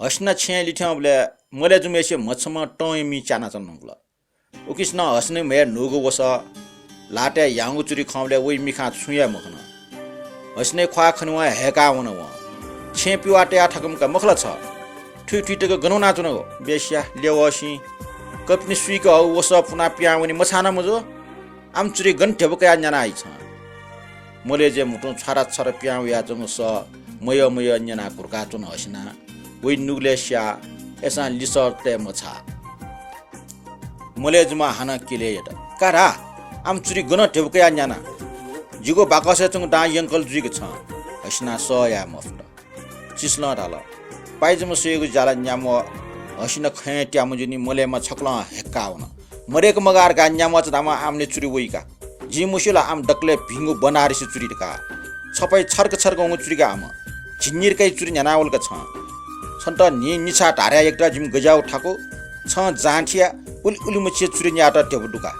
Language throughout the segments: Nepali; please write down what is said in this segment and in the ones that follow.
हस्ना छ्या लिठ्या बोले मले जुमे से मछमा टय मी चाना चन्न बोला उकिसना हस्ने मे नुगु वस लाटे यांगु चुरी खौले ओइ मिखा छुया मखन हस्ने ख्वा खनुवा हेका वन व छे पिवाटे ठकम का मखला छ ठुइ ठुइ तक गनो नाचुन बेस्या लेवसी कपनी सुई का वस पुना पियावनी मछाना मजो आम चुरी गन्ठे बका न्याना आइ छ मले जे मुटु छारा छर पियाउ या जम स मय मय न्याना कुरका चुन हस्ना ओइ नुगलेस्या एसा लिसर ते मछा मले जुमा हाना किले यता कारा आम चुरी गन ढेबकया न्याना जिगो बाकसे चंग डा यंकल जुइक छ हस्ना स या मफ्ट चिस्ला डाल पाइजम सेगु जाला न्याम हस्ना खे ट्याम जुनी मलेमा छक्ला हेक्काउन मरेक मगार गा न्याम छ दामा आमले चुरी वइका जी मुशिला आम डकले भिंगु बनारसी चुरी का छपै छर्क छर्क उङ चुरी का आम झिन्निरकै चुरी न्यानावल का छ छन्त नि निछा ढार्या एकटा जिम गजाउ ठाको छ जान्ठिया उली मछि चुरी न्याटा टेबुडुका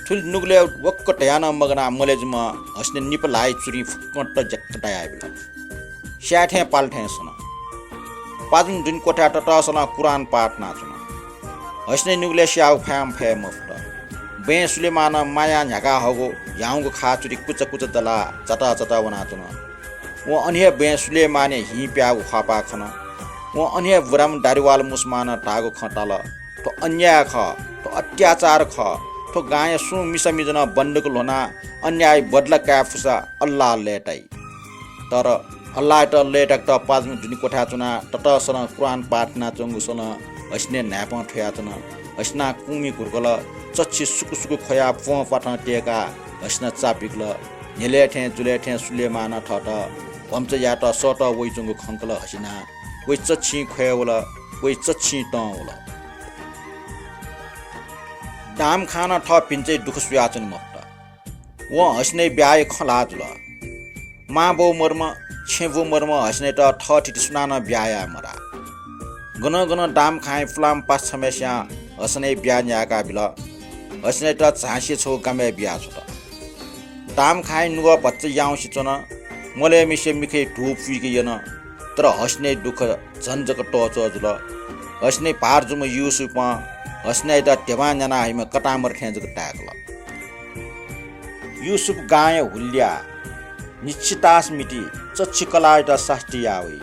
ठुल नुगले वक्क टयाना मगना मलेजमा हस्ने निपलाई चुरी फुक्कट जक्कटा आइबल स्याठे पाल्ठे सन पाजुन दिन कोठा टटसना कुरान पाठ नाचुन हस्ने नुगले स्याउ फ्याम फे मफ्ट बे सुलेमान माया झ्याका हगो याउको खा चुरी कुच कुच दला चटा चटा वनाचुन वो अन्य बे सुलेमाने हि प्याउ खापा खन वो अन्य बुराम दारीवाल मुसमान टागो खटाल तो अन्याय ख तो अत्याचार ख तो गाय सु मिसमिजन बन्डक लोना अन्याय बदला काफुसा अल्लाह लेटाई तर अल्लाह त लेटक त पाजम जुनी कोठा चुना टटसन कुरान पाठ ना चंगुसन हस्ने न्याप ठया चुना हस्ना कुमी कुरकल चच्छी सुकु सुकु खया प पाठन टेका हस्ना चापिकल नेलेठे जुलेठे सुलेमान ठट भम्च याट सट वइ चंगु खंकल हसिना वइ चच्छी खयवल वइ चच्छी टवल दाम खाना ठ पिन्चै दुख सुयाचन मफ्ट व हस्ने ब्याय खला जुल मा बो मर्म छेबो मर्म हस्ने त ठ ठिट सुनाना ब्याया मरा गन गन दाम खाए फलाम पास छमेस्या हस्ने ब्या न्याका बिल हस्ने त झाँसी छौ गमे ब्या छ दाम खाए नुग बच्च याउसी चन मले मिसे मिखे ढुप फुइके यन तर हस्ने दुख झन्जक टच जुल हस्ने पार जुम युसुप हस्ने त टेवा जना हाइमा कटामर ठेजक टाकल युसुफ गाय हुल्या निश्चितास मिटी चच्छी कलाइट साष्टी यावी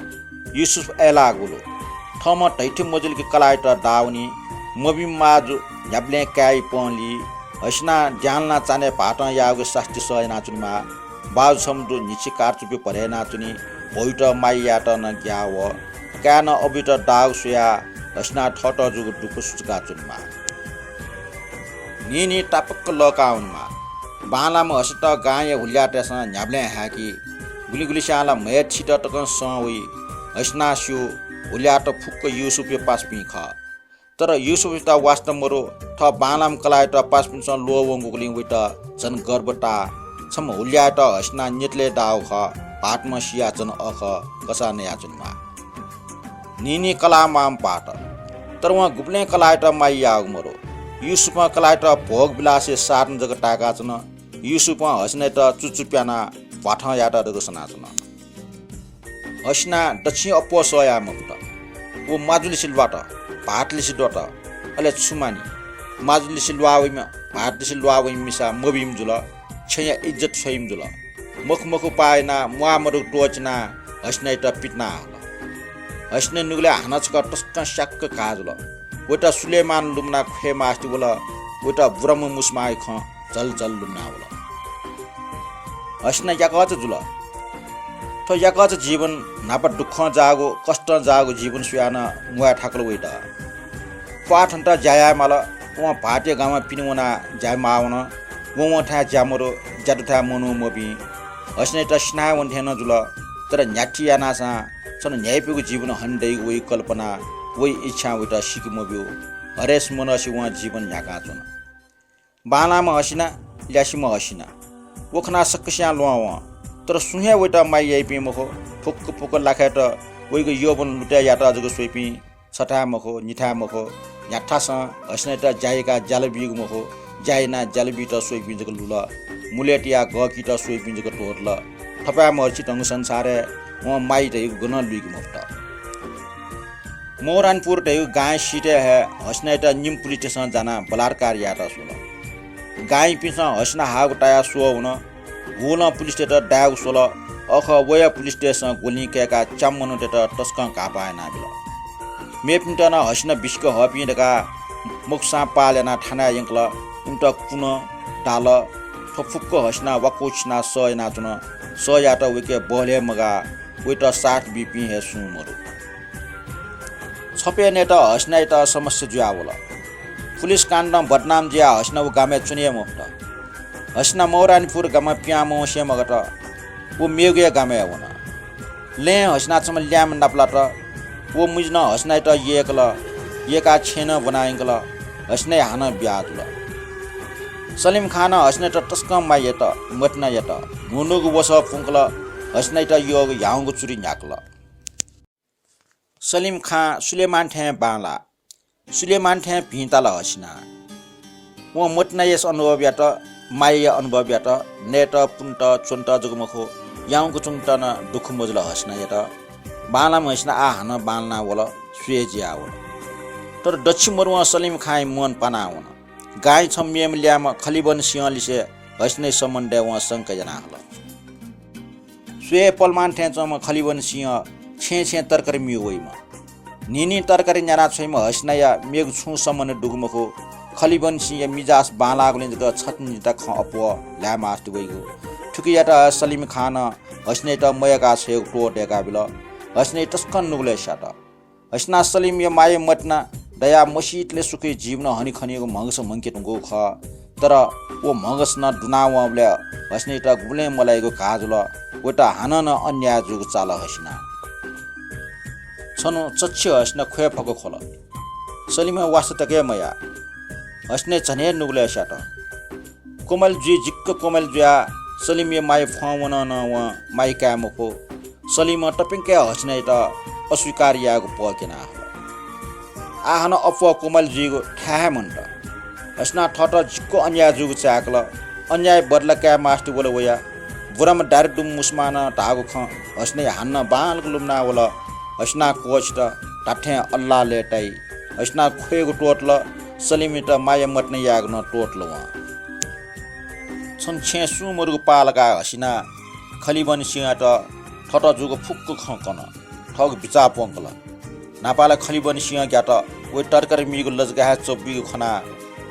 युसुफ एला गुलो थम टैठे मजुल के कलाइट दाउनी मबि माजु न्याब्ले काई पली हस्ना ज्ञानला चाने भाटा यागु साष्टी सय नाचुनीमा बाजु समदु निछि कारचुपे परे नाचुनी भोइट माइयाट न ग्याव कान अबिट दाउ सुया हस्ना ठट जुगु दुख सुचका चुनमा निनी टापक्क लकाउनमा बालाम हसत गाय हुल्याटेसँग न्याब्ले हाकी गुलिगुली स्याला मेट छिट टक सवई हस्ना स्यु हुल्याट फुक्क युसुफे पासपि ख तर युसुफ त वास्त मरो थ बालाम कलाइट पासपि स लोवंगु गुलिङ विट जन गर्बटा छम हुल्याट हस्ना नेटले दाउ ख पाटमा सियाचन अख कसा नयाचुनमा निनी कलामाम पाट तर वहाँ गुप्ले कलाइट माइया मरो युसुफ कलाइट भोग बिलासे सार्न जग टाका छन युसुफ हस्ने त चुचुप्याना भाठ याटा दगसना छन हस्ना दक्षिण अप्पो सया मफ्ट वो माजुली सिलबाट भाटले सिलबाट अले छुमानी माजुली सिलवावैमा भाटले सिलवावै मिसा मबिम जुल छया इज्जत छैम जुल मुखमुखु पाएना मुआमरु टोचना हस्ने त पिटना हस्ने नुगले हानचक टस्क स्याक्क काजुल वटा सुलेमान लुम्ना खे मास्ति बोला वटा ब्रह्म मुस्माइ ख जल जल लुम्ना बोला हस्ने याकच जुल तो याकच जीवन नाप दुख जागो कष्ट जागो जीवन सुयाना मुआ ठाकल वइटा पाठन्त जाया माल व भाटे गामा पिनुना जाय मावन व ठा जामरो जादुथा मनु मबि हस्ने त स्नाय वन थेन जुल तर न्याटिया नासा सन न्यायपीको जीवन हन्दै वही कल्पना वही इच्छा उटा सिकमब्यो हरेस मनसी उहाँ जीवन झ्याका चुन बालामा हसिना ल्यासीमा हसिना ओखना सक्कस्या लुवा तर सुहे वटा माइ याइपी मखो फुक्क फुक्क लाखेट वहीको यौवन लुट्या याटा जगो सोइपी छठा मखो निठा मखो न्याठास हस्ने त जायका जालबीग मखो जायना जालबी त सोइपी जगो लुल मुलेटिया गकी त सोइपी जगो टोर्ल थपा मर्ची टंग संसारे व माइ त गुण लुइक मुक्त मोरानपुर ढेउ गाय सीटे है हसना इटा निम पुलिस स्टेशन जाना बलात्कार याटा सोल गाय पिसा हसना हाग टाया सो हुन वोला पुलिस स्टेशन डाग सोल अख वया पुलिस स्टेशन गोली केका चामनु टेटा टस्कं कापाए ना बिल मेपिन्टना हसना बिस्क हपिडका मुक्सा पालेना ठाना यंकला इन्टा कुन डाल फुक्क हसना वकोचना सयना चुन सयाटा विके बले मगा वेटा 60 बीपी हे सुमरु छपे नेता हसना इटा समस्या जुआवला पुलिस काण्ड बदनाम जिया हसना उ गामे चुनिए मुक्त हसना मौरानपुर गामा प्यामो से मगट वो मेगे गामे होना ले हसना चम ल्याम नापला त वो मुजना हसना इटा येकला येका छेन बनाइंगला हसने हाना ब्यादला सलीम खान हसने त टस्कम मायेत मटना यत मुनुग वस फुंकला हसने त योग याउंग चुरी न्याकला सलीम खान सुलेमान ठे बाला सुलेमान ठे भिताला हसना वो मटना यस अनुभव यात माय अनुभव यात नेट पुन्ट चुन्ट जगमखो याउंग चुन्ट न दुख मजला हसना यत बाला हसना आ हाना बालना वला सुएजिया वला तर दक्षिण मरुवा सलीम खाई मन पनाउन गाय छम्यम ल्याम खलिबन सिंहलिसे हस्ने सम्बन्ध व संक जना हल स्वे पलमान ठेचम खलिबन सिंह छे छे तरकारी मियोइम निनी तरकारी जना छैम हस्नया मेग छु सम्बन्ध डुगमको खलिबन सिंह मिजास बालागले ज छतनिता ख अपो ल्यामास्ट गइगो ठुकियाटा सलीम खान हस्ने त मयका छे टोटेका बिल हस्ने टस्कन नुगले साटा हस्ना सलीम य माये मटना दया मसीतले सुकै जीवन हनी खनिएको मंगस मंकेटुको ख तर ओ मंगस न दुनावले हस्ने त गुले मलाइको काजुल ओटा हानन अन्याय जुग चाल हस्ना छनो चच्छ हस्ना खोय फको खोल सलीम वास्तके मया हस्ने झने नुगले साट कोमल जी जिक्क कोमल जुया सलीम य माय फवन न व माय कामको सलीम टपिंके हस्ने त अस्वीकार्यको पकेना आहन अफवा कोमल जीगो ठ्याह मन्ट हस्ना ठट जिक्को अन्याय जुग चाकल अन्याय बदला क्या मास्टर बोले वया बुराम डाइरेक्ट डुम मुस्मान ढागो ख हस्ने हान्न बाल लुम्ना वला हस्ना कोच त टाठे अल्लाह लेटाई हस्ना खोएको टोटल सलिमिट माया मट्ने याग्न टोटल व छन छे सुमरको पालका हसिना खलिबन सिंह त ठट जुग फुक्क खकन ठग बिचा पोंकल नापाला खलिबन सिंह ग्याट वे टरकर मिगो लजगा चोब्बी खना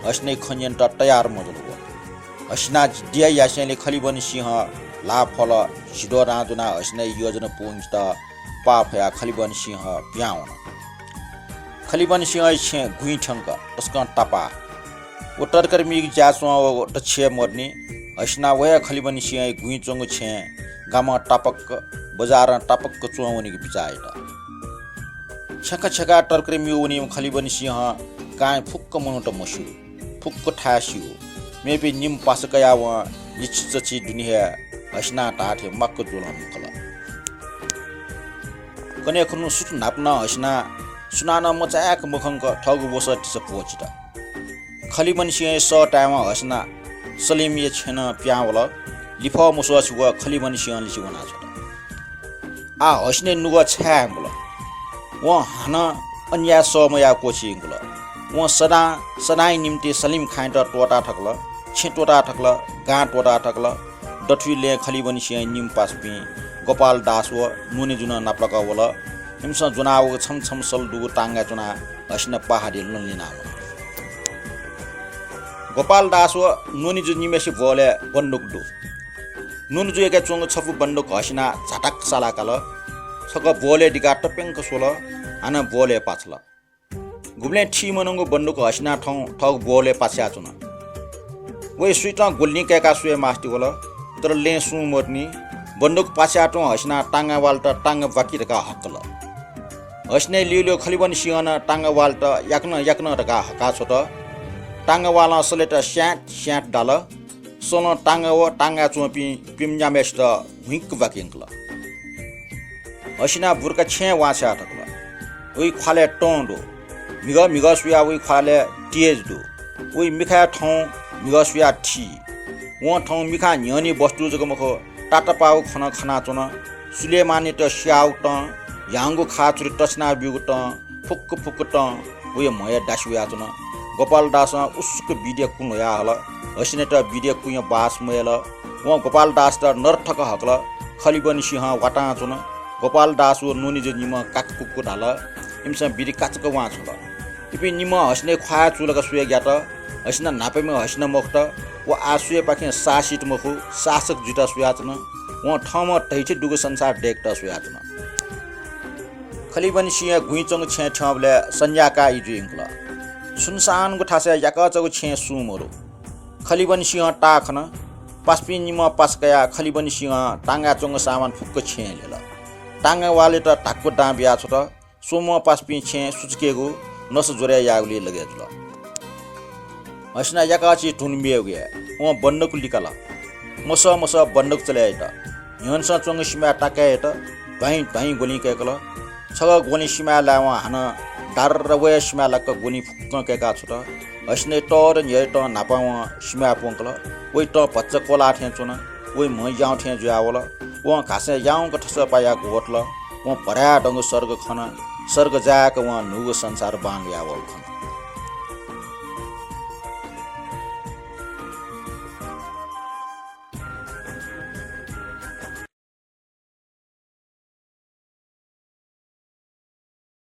हस्ने खन्यन त तयार मजल हो हस्ना दिया यासेले खलिबन सिंह ला फल सिडो राजुना हस्ने योजना पुंज त पाफया खलिबन सिंह प्याउन खलिबन सिंह छे गुई ठंक उसका टपा वो टरकर मिग जासो त छे मर्नी हस्ना वया खलिबन सिंह गुई चंग छे गामा टपक बजार टपक चोवनी की बिचाइ त छका छका टर्करे मिउनी खलिबन सिंह गाय फुक्क मनुट मसु फुक्क ठासियो मेबी निम पासकया व इच्छची दुनिया हस्ना टाठे मक्क जोलन खला कने खनु सुट नाप्न हस्ना सुनान मचाक मुखंक ठगु बस तिस पोचिता खलिबन सिंह स टाइम हस्ना सलीम ये छेन प्यावल लिफ मुसवास व खलिबन सिंह लिसिवना छ आ हस्ने नुग छ्यामल वो हाना अन्या समया कोचिङल वो सदाई निम्ति सलीम खान त टोटा ठक्ल छेटोटा ठक्ल गा टोटा ठक्ल डठुले खलिबन सिंह निम पासपि गोपाल दास व नुने जुन नाप्लक वल हिमस जुनाव छम छम सल दुगु टांगा जुना हस्न पहाडी ललिना गोपाल दास व नुने जु निमेसी बोले बन्दुक दु नुन जुएका चोंग छफु बन्दुक हसिना झटक सालाकाल सक बोले डिका टपेंक सोल आना बोले पाछल गुब्ले ठी मनंगो बन्दुक हसिना ठग बोले पाछ्या चुन वे सुइटा गोल्नी केका सुए मास्टी बोल तर ले सु मर्नी बन्दुक पाछ्या टो हसिना टांगा वाल्ट टांगा बाकी रका हकल हस्ने लियो खलिबन सिंहन टांगा वाल्ट याक्न रका हका छोट टांगा वाला सलेट स्याट डाल सोल टांगा व टांगा चोपी पिमजामेस्ट हुइक बाकिंकल हसिना बुर्का छे वाछा ठक्ल उइ खाले टोंडो मिग सुया उइ खाले तेज दो उइ मिखा ठौ मिग सुया ठी वो ठौ मिखा न्यनी वस्तु जगमखो टाटा पाउ खना चुन सुलेमानी त स्याउ त याङ्गो खाचुरी टचना बिगु त फुक्क फुक्क ट उयो मया डासुया चुन गोपाल दास उसको बिडिया कुन या हल हसिने त बिडिया कुय बास मयल व गोपाल दास त नरठक हकल खलिबन सिंह वाटा चुन गोपाल दास व नुनी जो निम काक कुक्कु ढाल इमसा बिडी काचक वा छल इपि निम हस्ने ख्वा चुलक सुय ग्यात हस्न नापेमे हस्न मख्त व आसुय पाखे सासिट मखु शासक जुटा सुयाचन व ठम तैछि दुगो संसार डेक्ट सुयाचन खलिबन सिंह गुइचंग छे ठबले संज्ञाका इजुइंकल सुनसान गुठासे याकचगु छे सुमरो खलिबन सिंह टाखन पास्पि निम पास्कया खलिबन सिंह टांगा चंग सामान फुक्क छे लेल टांगा वाले त ढाक्को डाँबिया छ त सोम पास्पि छे सुचकेगु नस जोरे यागुले लगेजल हसना याकाची ठुनबिए गए व बन्नकु लिकला मस बन्नक चले त हंस चंग सिमा टाके त ढाई गोली केकल छग गोली सिमा लाव हान डार वय सिमा लक गोली फुक्क केका छ त हसने टोर न्ये त नापाव सिमा पोंकल ओइ त पच्च कोला ठे चुन ओइ म याउ ठे जुआवल व घासे याउ क ठस पाया गोटल व भरा डंग स्वर्ग खन स्वर्ग जाक व नुग संसार बाङ यावल खन